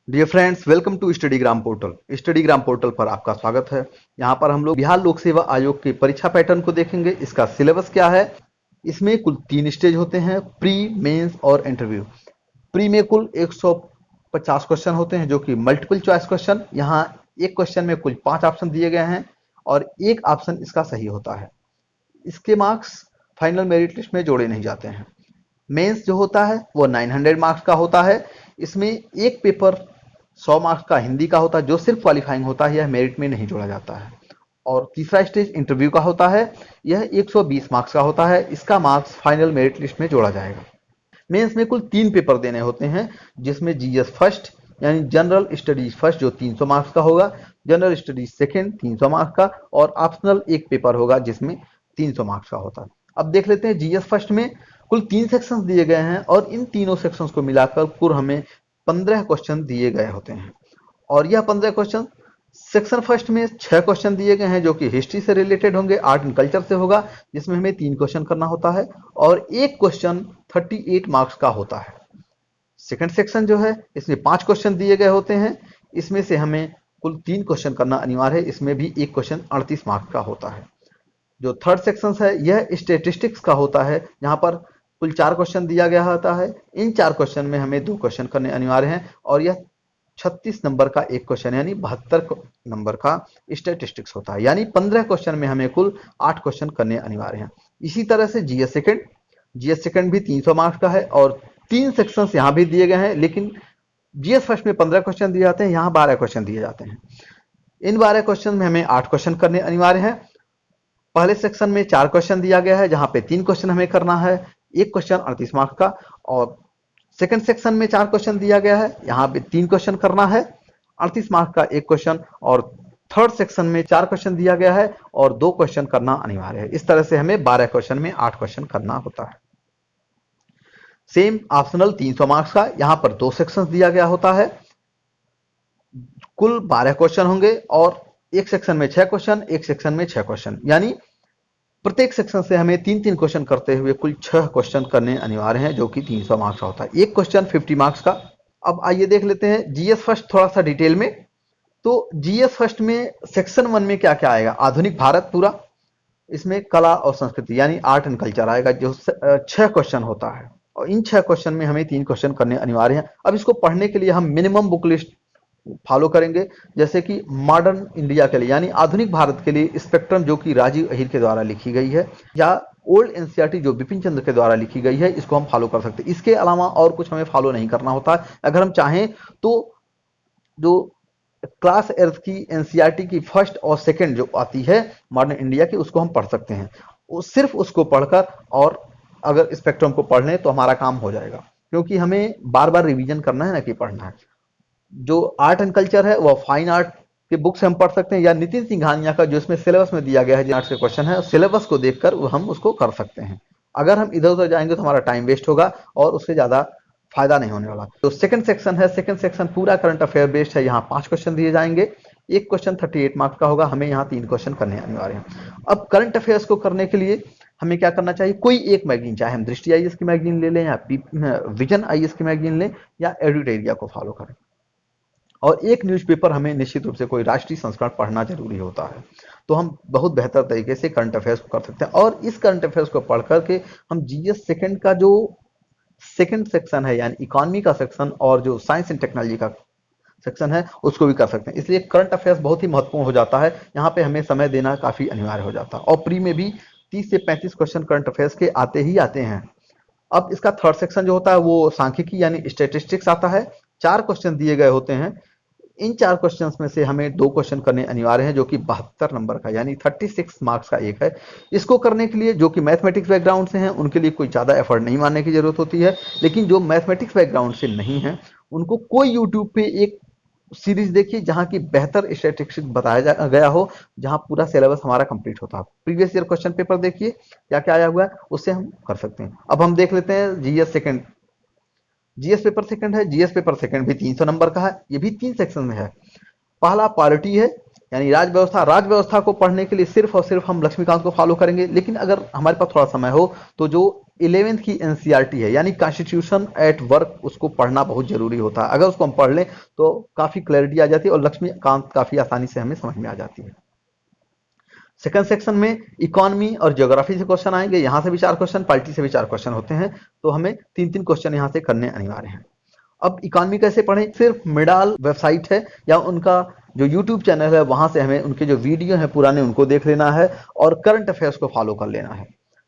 Dear friends, welcome to Studygram portal. Studygram portal पर आपका स्वागत है। यहाँ पर हम लोग बिहार लोक सेवा आयोग के परीक्षा पैटर्न को देखेंगे। इसका सिलेबस क्या है। इसमें कुल 3 स्टेज होते हैं, प्री, मेंस और इंटरव्यू। प्री में कुल 150 क्वेश्चन होते हैं जो कि मल्टीपल चॉइस क्वेश्चन। यहाँ एक क्वेश्चन में कुल 5 ऑप्शन दिए गए हैं और एक ऑप्शन इसका सही होता है। इसके मार्क्स फाइनल मेरिट लिस्ट में जोड़े नहीं जाते हैं। मेंस जो होता है वो 900 मार्क्स का होता है। इसमें एक पेपर 100 मार्क्स का हिंदी का होता है जो सिर्फ क्वालिफाइंग होता है, यह मेरिट में नहीं जोड़ा जाता है। और तीसरा स्टेज इंटरव्यू का होता है। यह 120 मार्क्स का होता है। इसका मार्क्स फाइनल मेरिट लिस्ट में जोड़ा जाएगा। मेंस में कुल 3 पेपर देने होते हैं, जिसमें जीएस फर्स्ट यानी जनरल स्टडीज फर्स्ट जो 300 मार्क्स का होगा, जनरल स्टडीज सेकेंड 300 मार्क्स का, और ऑप्शनल एक पेपर होगा जिसमें 300 मार्क्स का होता है। अब देख लेते हैं जीएस फर्स्ट में कुल 3 सेक्शंस दिए गए हैं और इन तीनों सेक्शंस को मिलाकर कुल हमें 15 क्वेश्चन दिए गए होते हैं। और यह 15 क्वेश्चन सेक्शन फर्स्ट में 6 क्वेश्चन दिए गए हैं जो कि हिस्ट्री से रिलेटेड होंगे, आर्ट एंड कल्चर से होगा, जिसमें हमें 3 क्वेश्चन करना होता है और एक क्वेश्चन 38 मार्क्स का होता है। सेकंड सेक्शन जो है इसमें 5 क्वेश्चन दिए गए होते हैं। इसमें से हमें कुल 3 क्वेश्चन करना अनिवार्य है। इसमें भी एक क्वेश्चन 38 मार्क्स का होता है। जो थर्ड सेक्शन है यह स्टेटिस्टिक्स का होता है। यहाँ पर कुल 4 क्वेश्चन दिया गया होता है। इन 4 क्वेश्चन में हमें 2 क्वेश्चन करने अनिवार्य हैं और यह 36 नंबर का एक क्वेश्चन यानी 72 नंबर का स्टेटिस्टिक्स होता है। यानी 15 क्वेश्चन में हमें कुल 8 क्वेश्चन करने अनिवार्य हैं। इसी तरह से जीएस सेकंड भी 300 मार्क्स का है और 3 सेक्शंस यहाँ भी दिए गए हैं, लेकिन जीएस फर्स्ट में 15 क्वेश्चन दिए जाते हैं, यहाँ 12 क्वेश्चन दिए जाते हैं। इन 12 क्वेश्चन में हमें 8 क्वेश्चन करने अनिवार्य हैं। पहले सेक्शन में 4 क्वेश्चन दिया गया है जहां पे 3 क्वेश्चन हमें करना है, एक क्वेश्चन 38 मार्क्स का। और सेकंड सेक्शन में 4 क्वेश्चन दिया गया है, यहाँ पे 3 क्वेश्चन करना है, 38 मार्क्स का एक क्वेश्चन। और थर्ड सेक्शन में 4 क्वेश्चन दिया गया है और 2 क्वेश्चन करना अनिवार्य है। इस तरह से हमें 12 क्वेश्चन में 8 क्वेश्चन करना होता है। सेम ऑप्शनल 300 मार्क्स का, यहाँ पर 2 सेक्शन दिया गया होता है, कुल 12 क्वेश्चन होंगे और एक सेक्शन में 6 क्वेश्चन, एक सेक्शन में 6 क्वेश्चन, यानी प्रत्येक सेक्शन से हमें 3-3 क्वेश्चन करते हुए कुल 6 क्वेश्चन करने अनिवार्य हैं जो कि 300 मार्क्स का होता है। एक क्वेश्चन 50 मार्क्स का। अब आइए देख लेते हैं जीएस फर्स्ट थोड़ा सा डिटेल में। तो जीएस फर्स्ट में सेक्शन 1 में क्या क्या आएगा। आधुनिक भारत पूरा, इसमें कला और संस्कृति यानी आर्ट एंड कल्चर आएगा जो 6 क्वेश्चन होता है और इन 6 क्वेश्चन में हमें 3 क्वेश्चन करने अनिवार्य हैं। अब इसको पढ़ने के लिए हम मिनिमम बुक लिस्ट फॉलो करेंगे, जैसे कि मॉडर्न इंडिया के लिए यानी आधुनिक भारत के लिए स्पेक्ट्रम जो कि राजीव अहीर के द्वारा लिखी गई है, या ओल्ड एनसीईआरटी जो बिपिन चंद्र के द्वारा लिखी गई है, इसको हम फॉलो कर सकते हैं। इसके अलावा और कुछ हमें फॉलो नहीं करना होता है। अगर हम चाहें तो जो क्लास एर्थ की एनसीईआरटी की फर्स्ट और सेकंड जो आती है मॉडर्न इंडिया की, उसको हम पढ़ सकते हैं। सिर्फ उसको पढ़कर और अगर स्पेक्ट्रम को पढ़ लें तो हमारा काम हो जाएगा, क्योंकि हमें बार बार रिवीजन करना है ना कि पढ़ना है। जो आर्ट एंड कल्चर है वह फाइन आर्ट के बुक से हम पढ़ सकते हैं, या नितिन सिंघानिया का जो इसमें सिलेबस में दिया गया है, जो आर्ट्स के क्वेश्चन है, सिलेबस को देखकर हम उसको कर सकते हैं। अगर हम इधर उधर जाएंगे तो हमारा टाइम वेस्ट होगा और उससे ज्यादा फायदा नहीं होने वाला। तो सेकंड सेक्शन है, सेकंड सेक्शन पूरा करंट अफेयर बेस्ड है। यहाँ 5 क्वेश्चन दिए जाएंगे, एक क्वेश्चन 38 मार्क्स का होगा। हमें यहाँ 3 क्वेश्चन करने अनिवार्य हैं। अब करंट अफेयर्स को करने के लिए हमें क्या करना चाहिए। कोई एक मैगजीन, चाहे हम दृष्टि आईएएस की मैगजीन ले लें या विजन आईएएस की मैगजीन लें या एडिटोरिया को फॉलो करें, और एक न्यूज़पेपर हमें निश्चित रूप से कोई राष्ट्रीय संस्करण पढ़ना जरूरी होता है। तो हम बहुत बेहतर तरीके से करंट अफेयर्स को कर सकते हैं और इस करंट अफेयर्स को पढ़ करके हम जीएस सेकंड का जो सेकंड सेक्शन है यानी इकोनॉमी का सेक्शन और जो साइंस एंड टेक्नोलॉजी का सेक्शन है उसको भी कर सकते हैं। इसलिए करंट अफेयर्स बहुत ही महत्वपूर्ण हो जाता है। यहाँ पे हमें समय देना काफी अनिवार्य हो जाता है और प्री में भी 30 से 35 क्वेश्चन करंट अफेयर्स के आते ही आते हैं। अब इसका थर्ड सेक्शन जो होता है वो सांख्यिकी यानी स्टेटिस्टिक्स आता है। 4 क्वेश्चन दिए गए होते हैं। इन 4 क्वेश्चंस में से हमें 2 क्वेश्चन करने अनिवार्य हैं जो कि 72 नंबर का यानी 36 मार्क्स का एक है। इसको करने के लिए जो कि मैथमेटिक्स बैकग्राउंड से हैं उनके लिए कोई ज़्यादा एफर्ट नहीं मारने की जरूरत होती है, लेकिन जो मैथमेटिक्स बैकग्राउंड से नहीं है उनको कोई यूट्यूब पे एक सीरीज देखिए जहाँ की बेहतर स्टैटिस्टिक्स बताया गया हो, जहाँ पूरा सिलेबस हमारा कंप्लीट होता है। प्रीवियस ईयर क्वेश्चन पेपर देखिए क्या क्या आया हुआ है, उससे हम कर सकते हैं। अब हम देख लेते हैं GS second. GS paper second है। जीएस पेपर सेकंड भी 300 नंबर का है। ये भी 3 सेक्शन में है। पहला पॉलिटी है यानी राजव्यवस्था। राजव्यवस्था को पढ़ने के लिए सिर्फ और सिर्फ हम लक्ष्मीकांत को फॉलो करेंगे, लेकिन अगर हमारे पास थोड़ा समय हो तो जो 11th की एनसीईआरटी है, यानी कॉन्स्टिट्यूशन एट वर्क, उसको पढ़ना बहुत जरूरी होता है। अगर उसको हम पढ़ लें तो काफी क्लैरिटी आ जाती है और लक्ष्मीकांत काफी आसानी से हमें समझ में आ जाती है। सेकंड सेक्शन में इकोनॉमी और ज्योग्राफी से क्वेश्चन आएंगे, यहां से भी 4 क्वेश्चन, पॉलिटी से भी 4 क्वेश्चन होते हैं, तो हमें 3-3 क्वेश्चन यहां से करने अनिवार्य हैं। अब इकोनॉमी कैसे पढ़ें? सिर्फ मिडाल वेबसाइट है या उनका जो यूट्यूब चैनल है वहां से हमें उनके जो वीडियो हैं पुराने उनको देख लेना है और करंट अफेयर्स को फॉलो कर लेना है।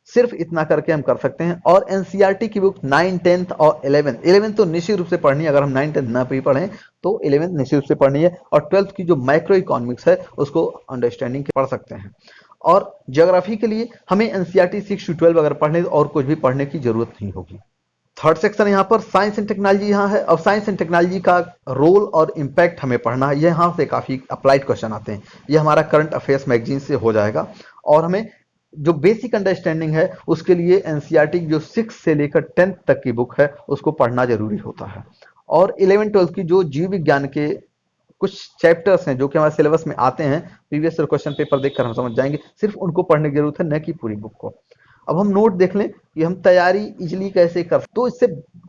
सिर्फ इतना करके हम कर सकते हैं। और एनसीईआरटी की बुक 9, 10th और 11th तो निश्चित रूप से पढ़नी है। अगर हम 9, 10th ना भी पढ़ें तो 11th निश्चित रूप से पढ़नी है। और 12th की जो माइक्रो इकोनॉमिक्स है उसको अंडरस्टैंडिंग पढ़ सकते हैं। और ज्योग्राफी के लिए हमें एनसीईआरटी 6 to 12 अगर पढ़ने और कुछ भी पढ़ने की जरूरत नहीं होगी। थर्ड सेक्शन यहाँ पर साइंस एंड टेक्नोलॉजी यहाँ है। अब साइंस एंड टेक्नोलॉजी का रोल और इम्पैक्ट हमें पढ़ना है। यहाँ से काफी अप्लाइड क्वेश्चन आते हैं। ये हमारा करंट अफेयर्स मैगजीन से हो जाएगा। और हमें जो बेसिक अंडरस्टैंडिंग है उसके लिए एनसीईआरटी जो 6 से लेकर 10th तक की बुक है उसको पढ़ना जरूरी होता है। और 11, 12 की जो जीव विज्ञान के कुछ चैप्टर्स हैं जो कि हमारे सिलेबस में आते हैं, प्रीवियस क्वेश्चन पेपर देखकर हम समझ जाएंगे, सिर्फ उनको पढ़ने की जरूरत है, न कि पूरी बुक को। अब हम नोट देख लें कि हम तैयारी इजिली कैसे कर, तो इससे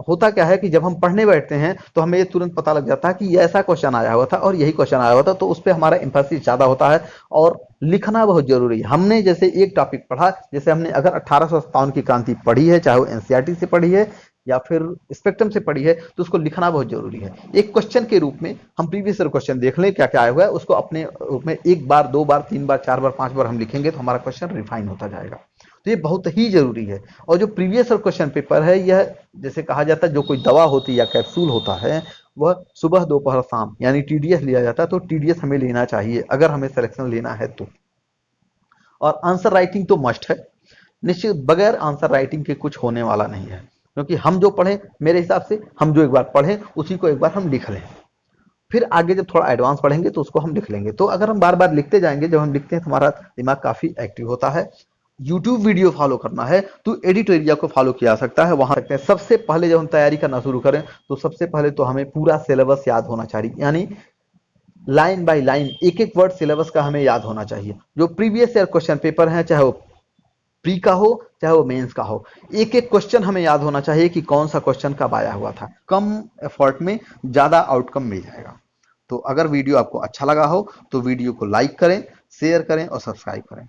होता क्या है कि जब हम पढ़ने बैठते हैं तो हमें ये तुरंत पता लग जाता है कि ये ऐसा क्वेश्चन आया हुआ था और यही क्वेश्चन आया हुआ था, तो उस पर हमारा एम्फेसिस ज्यादा होता है। और लिखना बहुत जरूरी है। हमने जैसे एक टॉपिक पढ़ा, जैसे हमने अगर 1857 की क्रांति पढ़ी है, चाहे वो एनसीईआरटी से पढ़ी है या फिर स्पेक्ट्रम से पढ़ी है, तो उसको लिखना बहुत जरूरी है। एक क्वेश्चन के रूप में हम प्रीवियस क्वेश्चन देख लें क्या क्या आया हुआ है, उसको अपने रूप में 1 बार 2 बार 3 बार 4 बार 5 बार हम लिखेंगे तो हमारा क्वेश्चन रिफाइन होता जाएगा। तो ये बहुत ही जरूरी है। और जो प्रीवियस क्वेश्चन पेपर है, यह जैसे कहा जाता है जो कोई दवा होती है या कैप्सूल होता है वह सुबह दोपहर शाम यानी टीडीएस लिया जाता है, तो टीडीएस हमें लेना चाहिए अगर हमें सिलेक्शन लेना है तो। और आंसर राइटिंग तो मस्ट है, निश्चित बगैर आंसर राइटिंग के कुछ होने वाला नहीं है। क्योंकि हम जो पढ़ें, मेरे हिसाब से हम जो एक बार पढ़ें उसी को एक बार हम लिख लें, फिर आगे जब थोड़ा एडवांस पढ़ेंगे तो उसको हम लिख लेंगे। तो अगर हम बार बार लिखते जाएंगे, जब हम लिखते हैं तो हमारा दिमाग काफी एक्टिव होता है। यूट्यूब वीडियो फॉलो करना है तो एडिटोरिया को फॉलो किया जा सकता है, वहां सकते हैं। सबसे पहले जब हम तैयारी करना शुरू करें तो सबसे पहले तो हमें पूरा सिलेबस याद होना चाहिए, यानी लाइन बाय लाइन एक एक वर्ड सिलेबस का हमें याद होना चाहिए। जो प्रीवियस ईयर क्वेश्चन पेपर है, चाहे वो प्री का हो चाहे वो मेंस का हो, एक एक क्वेश्चन हमें याद होना चाहिए कि कौन सा क्वेश्चन कब आया हुआ था। कम एफर्ट में ज्यादा आउटकम मिल जाएगा। तो अगर वीडियो आपको अच्छा लगा हो तो वीडियो को लाइक करें, शेयर करें और सब्सक्राइब करें।